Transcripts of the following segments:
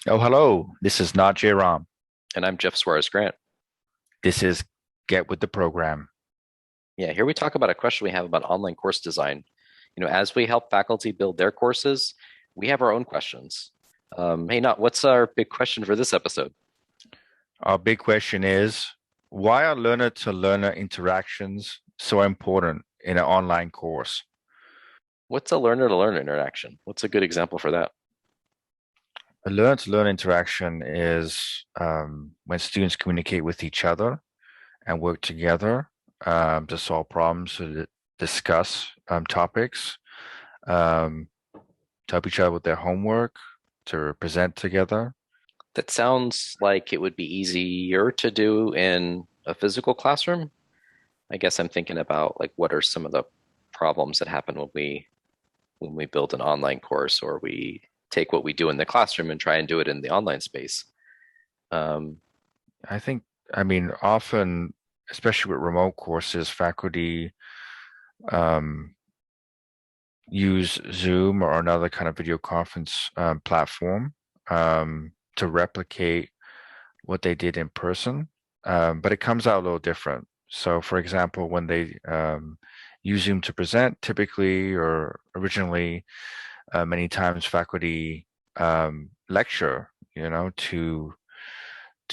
Oh, hello. This is not J Ram. And I'm Jeff Suarez Grant. This is Get with the Program. Yeah, here we talk about a question we have about online course design. As we help faculty build their courses, we have our own questions. Hey, Not, what's our big question for this episode? Our big question is, why are learner-to-learner interactions so important in an online course? What's a learner-to-learner interaction? What's a good example for that? A learner-to-learner interaction is when students communicate with each other and work together to solve problems, to discuss topics, um, to help each other with their homework, to present together. That sounds like it would be easier to do in a physical classroom. I guess I'm thinking about like what are some of the problems that happen when we build an online course or we take what we do in the classroom and try and do it in the online space. Um, I think, I mean, often, especially with remote courses, faculty um, use Zoom or another kind of video conference platform to replicate what they did in person, but it comes out a little different. So, for example, when they use Zoom to present, typically or originally, many times faculty lecture, to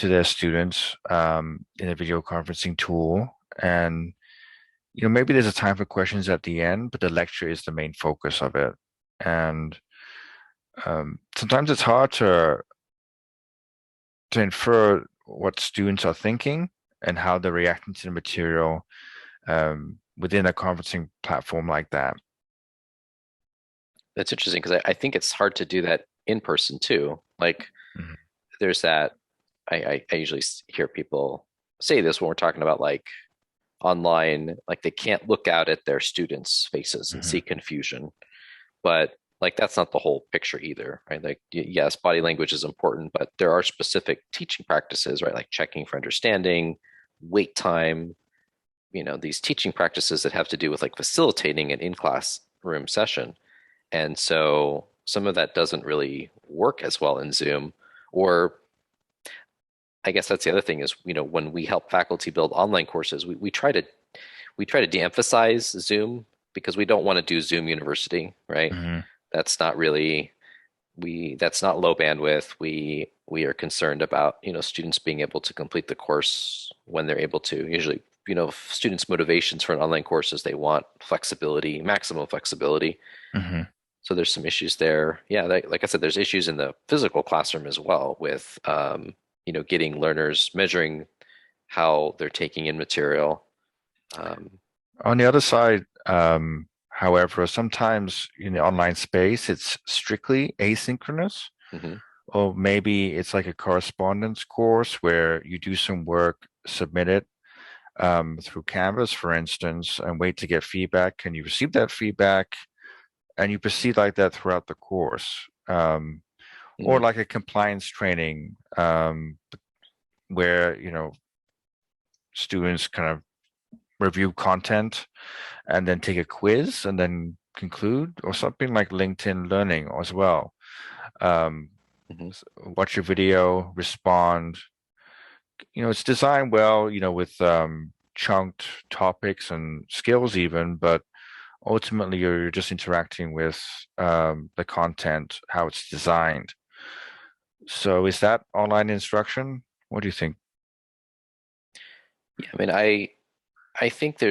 their students in a video conferencing tool. And, maybe there's a time for questions at the end, but the lecture is the main focus of it. And sometimes it's hard to infer what students are thinking and how they're reacting to the material within a conferencing platform like that. That's interesting because I think it's hard to do that in person too. Like Mhm. there's that I usually hear people say this when we're talking about like online, like they can't look out at their students' faces and see Mhm. confusion. But like that's not the whole picture either, right? Like yes, body language is important, but there are specific teaching practices, right? Like checking for understanding, wait time, these teaching practices that have to do with like facilitating an in-class room session. And so some of that doesn't really work as well in Zoom. Or I guess that's the other thing is, when we help faculty build online courses, we try to de-emphasize Zoom because we don't want to do Zoom University, right? Mhm. That's not really that's not low bandwidth. We are concerned about, students being able to complete the course when they're able to. Usually, students' motivations for an online course is they want flexibility, maximum flexibility. Mhm. So there's some issues there. Yeah, like I said, there's issues in the physical classroom as well with getting learners measuring how they're taking in material. Um, On the other side, however, sometimes in the online space, it's strictly asynchronous, mhm. or maybe it's like a correspondence course where you do some work, submit it through Canvas, for instance, and wait to get feedback. And you receive that feedback and you proceed like that throughout the course. Or Mhm. like a compliance training where, students kind of review content and then take a quiz and then conclude, or something like LinkedIn Learning as well. Um, Mhm. Watch your video, respond. It's designed well, with chunked topics and skills even, but ultimately you're just interacting with the content, how it's designed. So is that online instruction? What do you think? Yeah, I mean, I think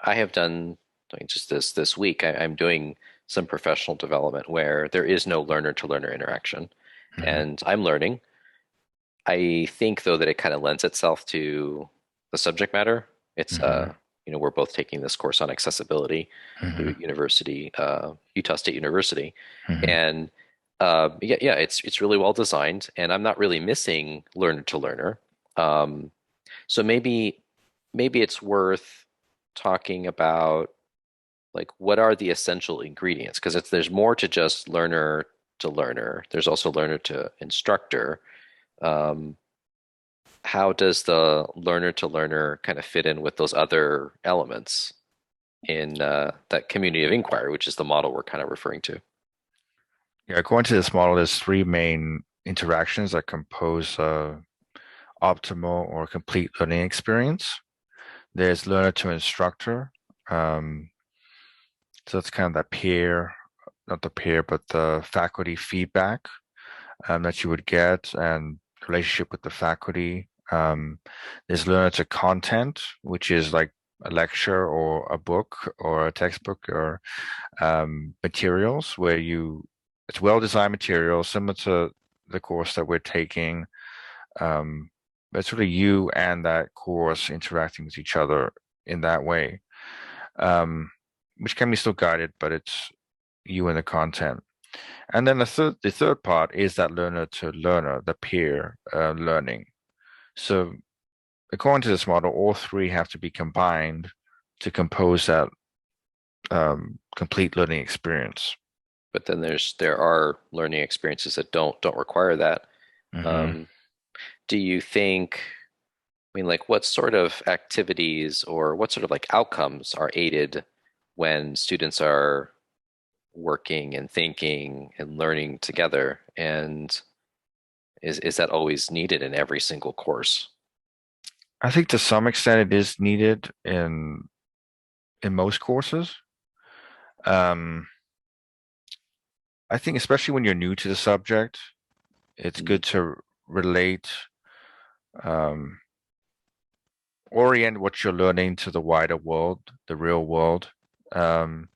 I have done like, just this week. I'm doing some professional development where there is no learner to learner interaction, Hmm. and I'm learning. I think though that it kind of lends itself to the subject matter. It's Hmm. we're both taking this course on accessibility through Hmm. Utah State University, Hmm. and yeah, it's really well designed, and I'm not really missing learner to learner. Um, so maybe it's worth talking about like what are the essential ingredients because it's there's more to just learner to learner. There's also learner to instructor. Um, how does the learner to learner kind of fit in with those other elements in that community of inquiry, which is the model we're kind of referring to? Yeah, according to this model, there's three main interactions that compose a optimal or complete learning experience. There's learner to instructor. Um, so that's kind of that peer, not the peer, but the faculty feedback that you would get and relationship with the faculty. There's learner to content, which is like a lecture or a book or a textbook or materials where it's well-designed material similar to the course that we're taking. But it's really you and that course interacting with each other in that way, um, which can be still guided, but it's you and the content. And then the third part is that learner to learner, the peer learning. So according to this model, all three have to be combined to compose that complete learning experience. But then there are learning experiences that don't require that. Hmm. Um, do you think, I mean, like what sort of activities or what sort of like outcomes are aided when students are working and thinking and learning together? And is that always needed in every single course? I think to some extent it is needed in most courses. Um, I think especially when you're new to the subject, it's Mm. good to relate, um, orient what you're learning to the wider world, the real world. Um,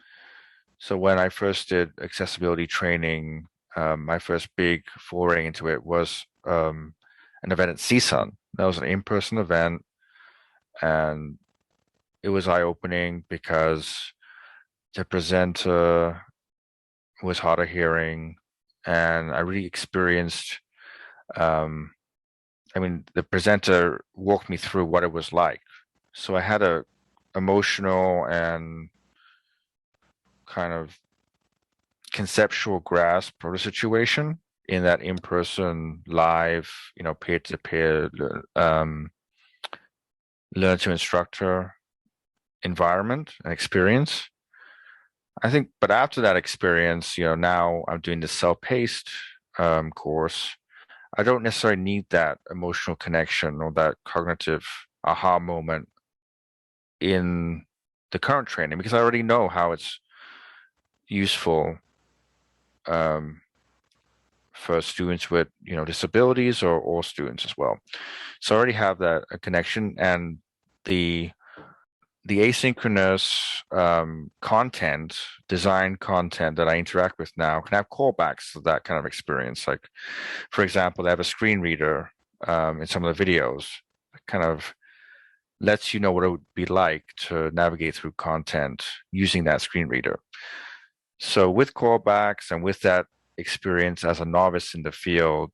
so when I first did accessibility training, my first big foray into it was an event at CSUN. That was an in-person event, and it was eye-opening because the presenter was hard of hearing, and I really experienced. Um, I mean, the presenter walked me through what it was like. So I had a emotional and kind of conceptual grasp of the situation in that in-person, live, peer-to-peer, learn to instructor environment and experience. I think, but after that experience, now I'm doing the self-paced course. I don't necessarily need that emotional connection or that cognitive aha moment in the current training because I already know how it's useful um, for students with disabilities or all students as well. So I already have that connection, and the the asynchronous content, design content that I interact with now can have callbacks to that kind of experience. Like, for example, they have a screen reader in some of the videos that kind of lets you know what it would be like to navigate through content using that screen reader. So with callbacks and with that experience as a novice in the field,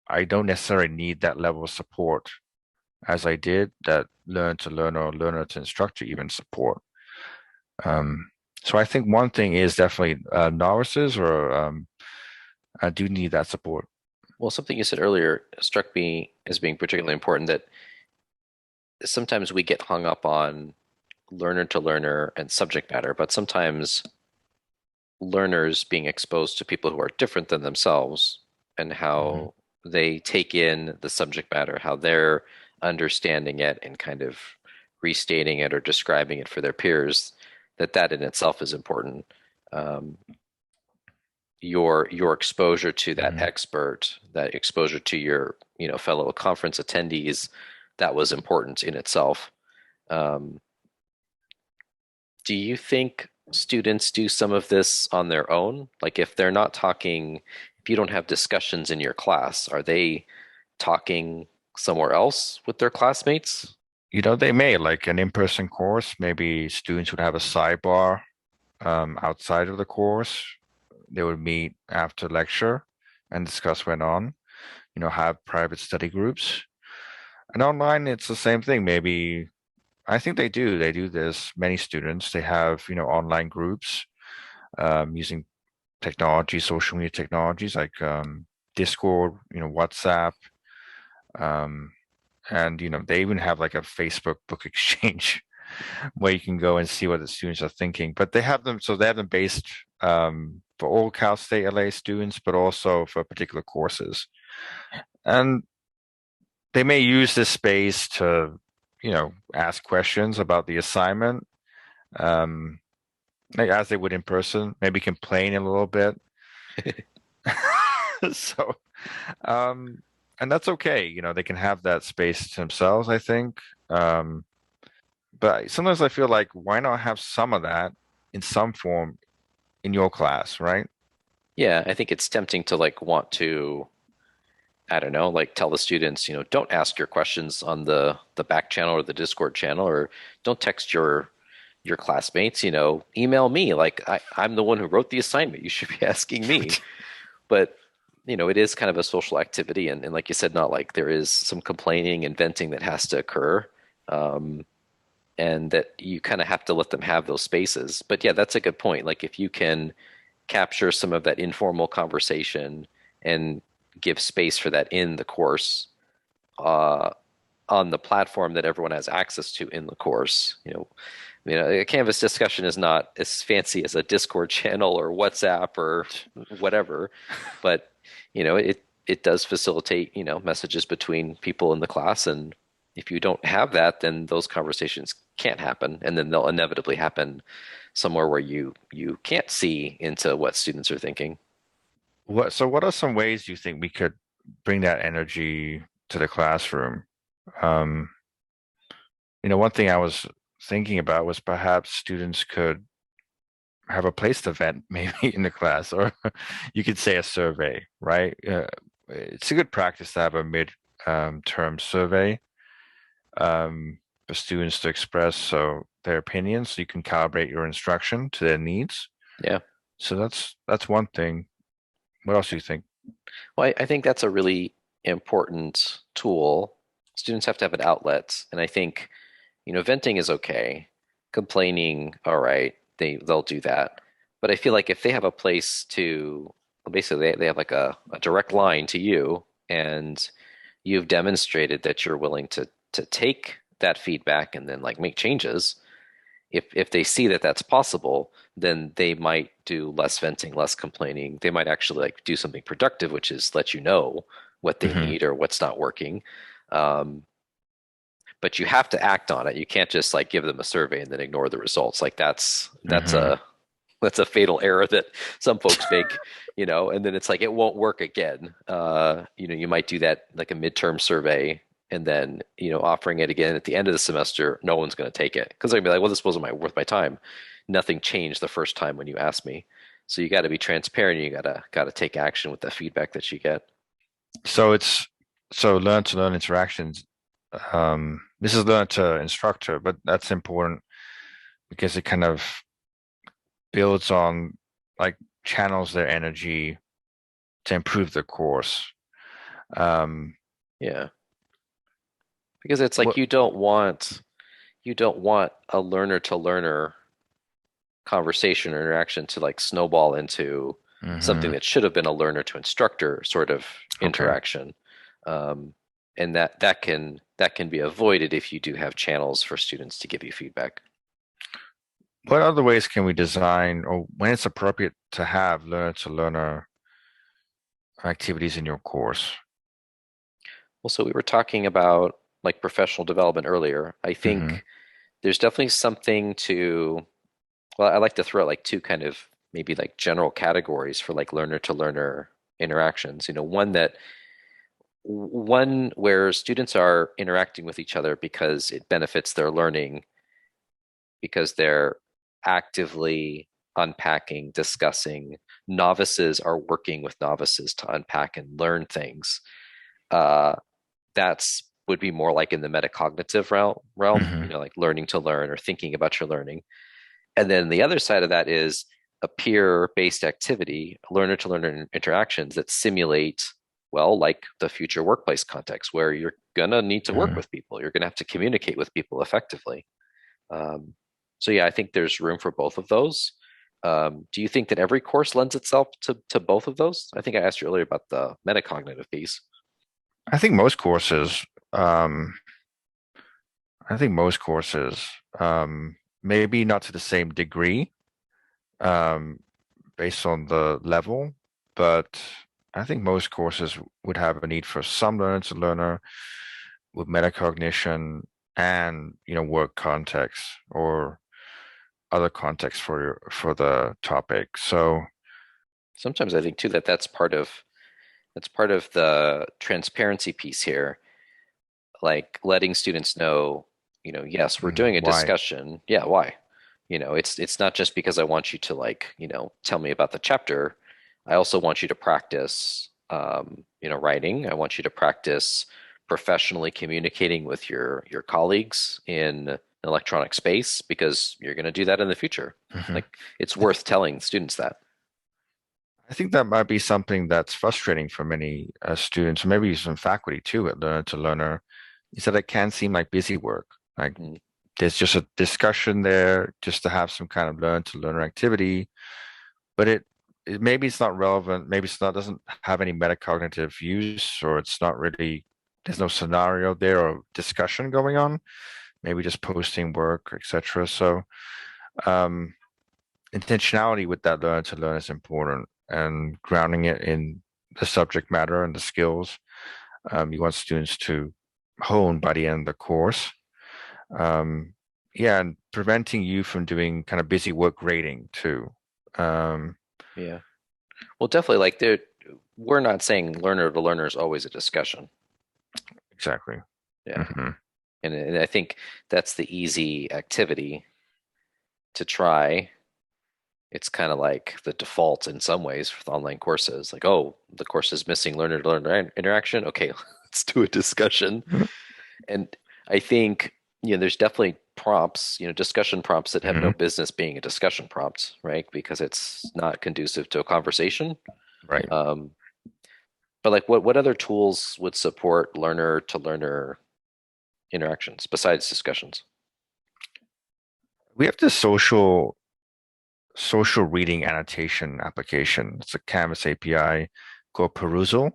I don't necessarily need that level of support as I did that learn to learner or learner to instructor even support. Um, so I think one thing is definitely novices or I do need that support. Well, something you said earlier struck me as being particularly important, that sometimes we get hung up on learner to learner and subject matter, but sometimes learners being exposed to people who are different than themselves and Mhm. how they take in the subject matter, how they're understanding it and kind of restating it or describing it for their peers, that in itself is important. Um, your exposure to that Mhm. expert, that exposure to your fellow conference attendees, that was important in itself. Um, do you think students do some of this on their own? Like if they're not talking, if you don't have discussions in your class, are they talking somewhere else with their classmates? They may like an in-person course, maybe students would have a sidebar outside of the course. They would meet after lecture and discuss what went on, have private study groups. And online, it's the same thing. Maybe I think they do. They do this. Many students, they have, online groups using technology, social media technologies like Discord, WhatsApp, um, and they even have like a Facebook book exchange where you can go and see what the students are thinking. But they have them, so they have them based for all Cal State LA students, but also for particular courses. And they may use this space to, ask questions about the assignment, um, like as they would in person, maybe complain a little bit. So, um, and that's okay. They can have that space to themselves, I think. Um, but sometimes I feel like, why not have some of that in some form in your class, right? Yeah, I think it's tempting to like want to, I don't know, like tell the students, don't ask your questions on the back channel or the Discord channel, or don't text your classmates, email me. Like I'm the one who wrote the assignment. You should be asking me. But it is kind of a social activity, and like you said, not like there is some complaining and venting that has to occur. Um, and that you kind of have to let them have those spaces. But yeah, that's a good point. Like if you can capture some of that informal conversation and give space for that in the course, uh, on the platform that everyone has access to in the course, a Canvas discussion is not as fancy as a Discord channel or WhatsApp or whatever, but it does facilitate messages between people in the class, and if you don't have that, then those conversations can't happen, and then they'll inevitably happen somewhere where you can't see into what students are thinking. So what are some ways you think we could bring that energy to the classroom? Um, one thing I was thinking about was perhaps students could have a placed event maybe in the class, or you could say a survey, right? It's a good practice to have a mid term survey, for students to express their opinions, so you can calibrate your instruction to their needs. Yeah. So that's one thing. What else do you think? Well, I think that's a really important tool. Students have to have an outlet, and I think venting is okay. Complaining, all right, they'll do that. But I feel like if they have a place to, basically they have like a direct line to you, and you've demonstrated that you're willing to take that feedback and then like make changes. If they see that that's possible, then they might do less venting, less complaining. They might actually like do something productive, which is let you know what they Hmm. need or what's not working. Um, but you have to act on it. You can't just like give them a survey and then ignore the results. Like that's Hmm. a fatal error that some folks make, and then it's like it won't work again. You might do that like a midterm survey, and then offering it again at the end of the semester, no one's going to take it because they're gonna be like, well, this wasn't worth my time. Nothing changed the first time when you asked me. So you got to be transparent. You gotta take action with the feedback that you get. So learn to learn interactions. This is learn to instructor, but that's important because it kind of builds on, like, channels their energy to improve the course. Um, Yeah, because it's like what? you don't want a learner to learner conversation or interaction to like snowball into something Hmm. that should have been a learner to instructor sort of Okay. interaction. um, and that can be avoided if you do have channels for students to give you feedback. What other ways can we design, or when it's appropriate to have learner to learner activities in your course? Well, so we were talking about like professional development earlier. I Hmm. think there's definitely something to, well, I like to throw out like two kind of maybe like general categories for like learner to learner interactions. One where students are interacting with each other because it benefits their learning, because they're actively unpacking, discussing. Novices are working with novices to unpack and learn things. Uh, that's would be more like in the metacognitive realm, Hmm. like learning to learn or thinking about your learning. And then the other side of that is a peer-based activity, learner to learner interactions that simulate, well, like the future workplace context where you're going to need to work Hmm. with people. You're going to have to communicate with people effectively. Um, so, yeah, I think there's room for both of those. Do you think that every course lends itself to both of those? I think I asked you earlier about the metacognitive piece. I think most courses, um, I think most courses, maybe not to the same degree, um, based on the level, but I think most courses would have a need for some learner to learner with metacognition and work context or other context for the topic. So Sometimes I think too that that's part of the transparency piece here, like letting students know, yes, we're doing a why? discussion. Yeah, why? It's not just because I want you to like, tell me about the chapter. I also want you to practice, writing. I want you to practice professionally communicating with your colleagues in an electronic space because you're going to do that in the future. Mhm. Like it's worth telling students that. I think that might be something that's frustrating for many students, maybe some faculty too at Learner to Learner, is that it can seem like busy work. Like Mm, there's just a discussion there just to have some kind of learn to learner activity, but maybe it's not relevant. Maybe it's not doesn't have any metacognitive use, or it's not really there's no scenario there or discussion going on. Maybe just posting work, etc. So um, intentionality with that learn to learn is important, and grounding it in the subject matter and the skills you want students to hone by the end of the course. Um, yeah, and preventing you from doing kind of busy work grading too. Um, yeah. Well, definitely like we're not saying learner to learner is always a discussion. exactly. Yeah. Hmm. And I think that's the easy activity to try. It's kind of like the default in some ways with online courses. Like, oh, the course is missing learner to learner interaction. Okay, let's do a discussion. And I think, there's definitely prompts, discussion prompts that have no Hmm. business being a discussion prompt, right? Because it's not conducive to a conversation. Right. Um, but like what other tools would support learner to learner interactions besides discussions? We have this social reading annotation application. It's a Canvas API called Perusal.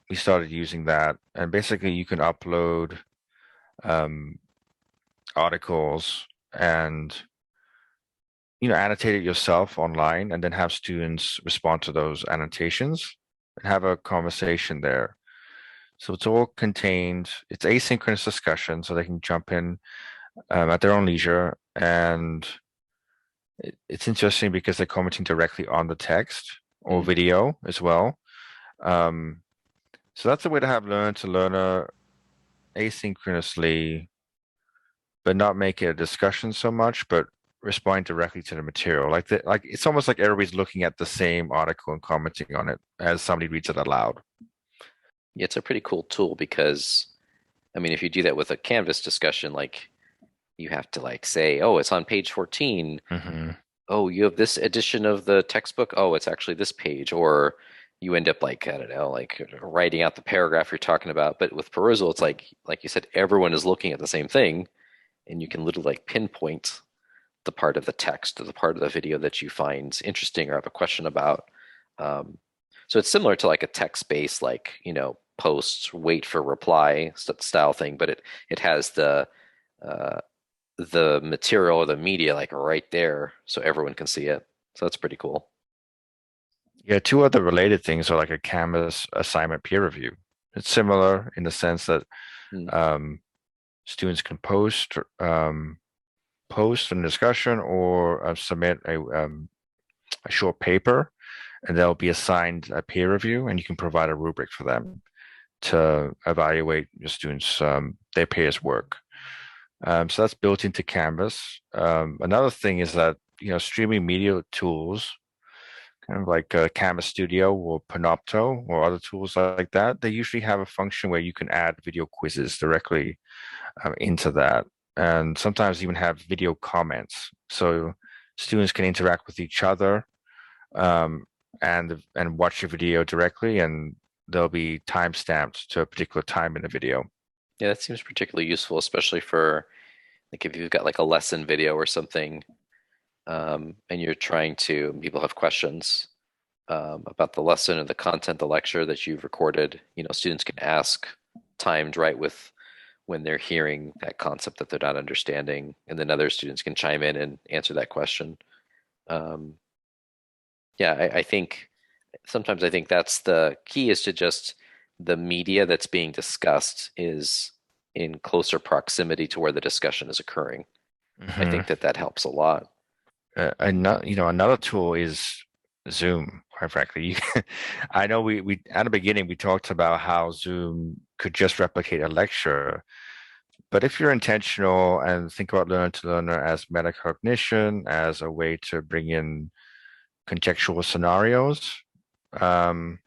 We started using that, and basically you can upload um, articles and annotate it yourself online, and then have students respond to those annotations and have a conversation there. So it's all contained. It's asynchronous discussion, so they can jump in at their own leisure, and it's interesting because they're commenting directly on the text or Mm, video as well. Um, so that's a way to have learn to learner asynchronously, but not make it a discussion so much, but respond directly to the material. Like it's almost like everybody's looking at the same article and commenting on it as somebody reads it aloud. yeah, it's a pretty cool tool because, I mean, if you do that with a Canvas discussion, like you have to like say, oh, it's on page 14. Hmm. Oh, you have this edition of the textbook. Oh, it's actually this page. Or you end up like, I don't know, like writing out the paragraph you're talking about. But with Perusal, it's like you said, everyone is looking at the same thing, and you can literally like pinpoint the part of the text or the part of the video that you find interesting or have a question about. Um, so it's similar to like a text-based, like, post, wait for reply style thing, but it has uh, the material or the media like right there, so everyone can see it. So that's pretty cool. Yeah, two other related things are like a Canvas assignment peer review. It's similar in the sense that Mm, um, students can post in discussion or submit a short paper, and they'll be assigned a peer review, and you can provide a rubric for them to evaluate your students' their peers' work. So that's built into Canvas. Another thing is that streaming media tools, kind of like Canvas Studio or Panopto or other tools like that, they usually have a function where you can add video quizzes directly into that, and sometimes even have video comments, so students can interact with each other um, and watch your video directly, and they'll be time stamped to a particular time in the video. yeah, that seems particularly useful, especially for like if you've got like a lesson video or something, and you're trying to people have questions about the lesson or the content, the lecture that you've recorded. Students can ask timed right with when they're hearing that concept that they're not understanding, and then other students can chime in and answer that question. Um, yeah, I think sometimes I think that's the key, is to just the media that's being discussed is in closer proximity to where the discussion is occurring. I Hmm. think that that helps a lot. Another tool is Zoom, quite frankly. I know we at the beginning we talked about how Zoom could just replicate a lecture, but if you're intentional and think about learner to learner as metacognition, as a way to bring in contextual scenarios, um,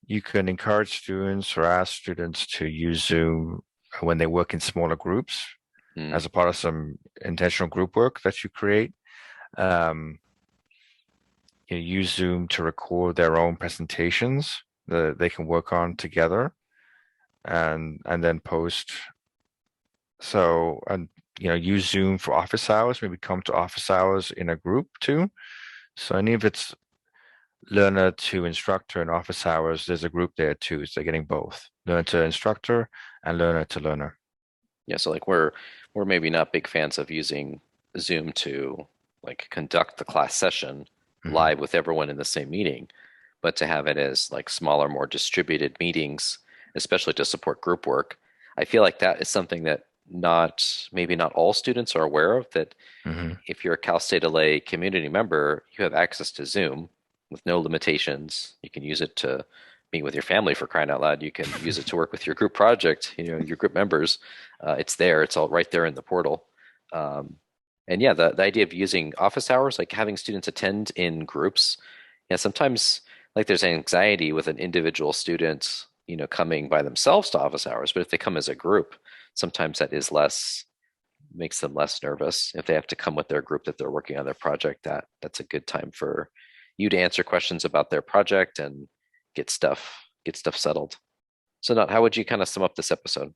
you can encourage students or ask students to use Zoom when they work in smaller groups Mm. as a part of some intentional group work that you create. Um, use Zoom to record their own presentations that they can work on together and then post. So and use Zoom for office hours. Maybe come to office hours in a group too. So any of it's learner to instructor in office hours, there's a group there too. So they're getting both learner to instructor and learner to learner. Yeah, so like we're maybe not big fans of using Zoom to like conduct the class session Hmm. live with everyone in the same meeting, but to have it as like smaller, more distributed meetings, especially to support group work. I feel like that is something that not maybe not all students are aware of, that Hmm. if you're a Cal State LA community member, you have access to Zoom with no limitations. You can use it to meet with your family, for crying out loud. You can use it to work with your group project, your group members. It's there. It's all right there in the portal. Um, and yeah, the idea of using office hours, like having students attend in groups. Yeah, sometimes like there's anxiety with an individual student, coming by themselves to office hours, but if they come as a group, sometimes that is less makes them less nervous. If they have to come with their group that they're working on their project, that's a good time for you to answer questions about their project and get stuff settled. So, not how would you kind of sum up this episode?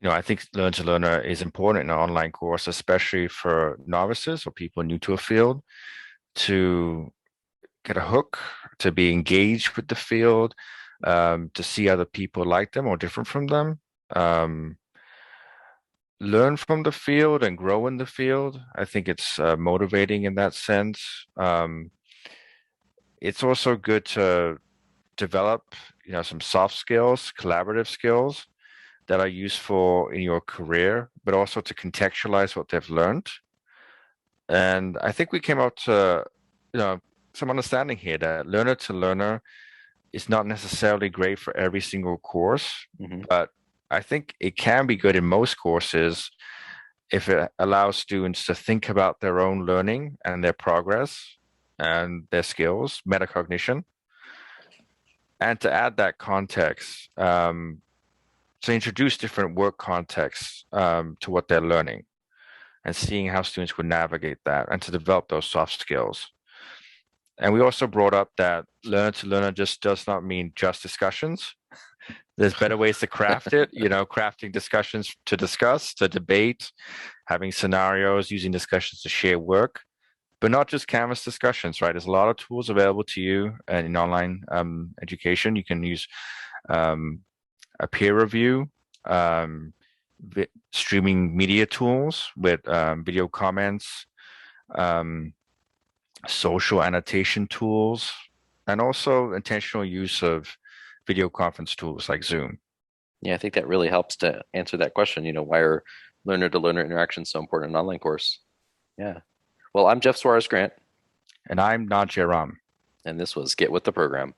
I think Learn to Learner is important in an online course, especially for novices or people new to a field, to get a hook, to be engaged with the field, to see other people like them or different from them, um, learn from the field and grow in the field. I think it's motivating in that sense. It's also good to develop, some soft skills, collaborative skills that are useful in your career, but also to contextualize what they've learned. And I think we came out to, some understanding here that learner to learner is not necessarily great for every single course, Hmm. but I think it can be good in most courses if it allows students to think about their own learning and their progress and their skills, metacognition, and to add that context, to introduce different work contexts to what they're learning and seeing how students would navigate that and to develop those soft skills. And we also brought up that learner to learner just does not mean just discussions. There's better ways to craft it, crafting discussions to discuss, to debate, having scenarios, using discussions to share work, but not just Canvas discussions, right? There's a lot of tools available to you in online education. You can use um, a peer review, um, streaming media tools with video comments, um, social annotation tools, and also intentional use of video conference tools like Zoom. Yeah, I think that really helps to answer that question. Why are learner to learner interactions so important in an online course? Yeah. Well, I'm Jeff Suarez Grant, And I'm not Jairam. and this was Get with the Program.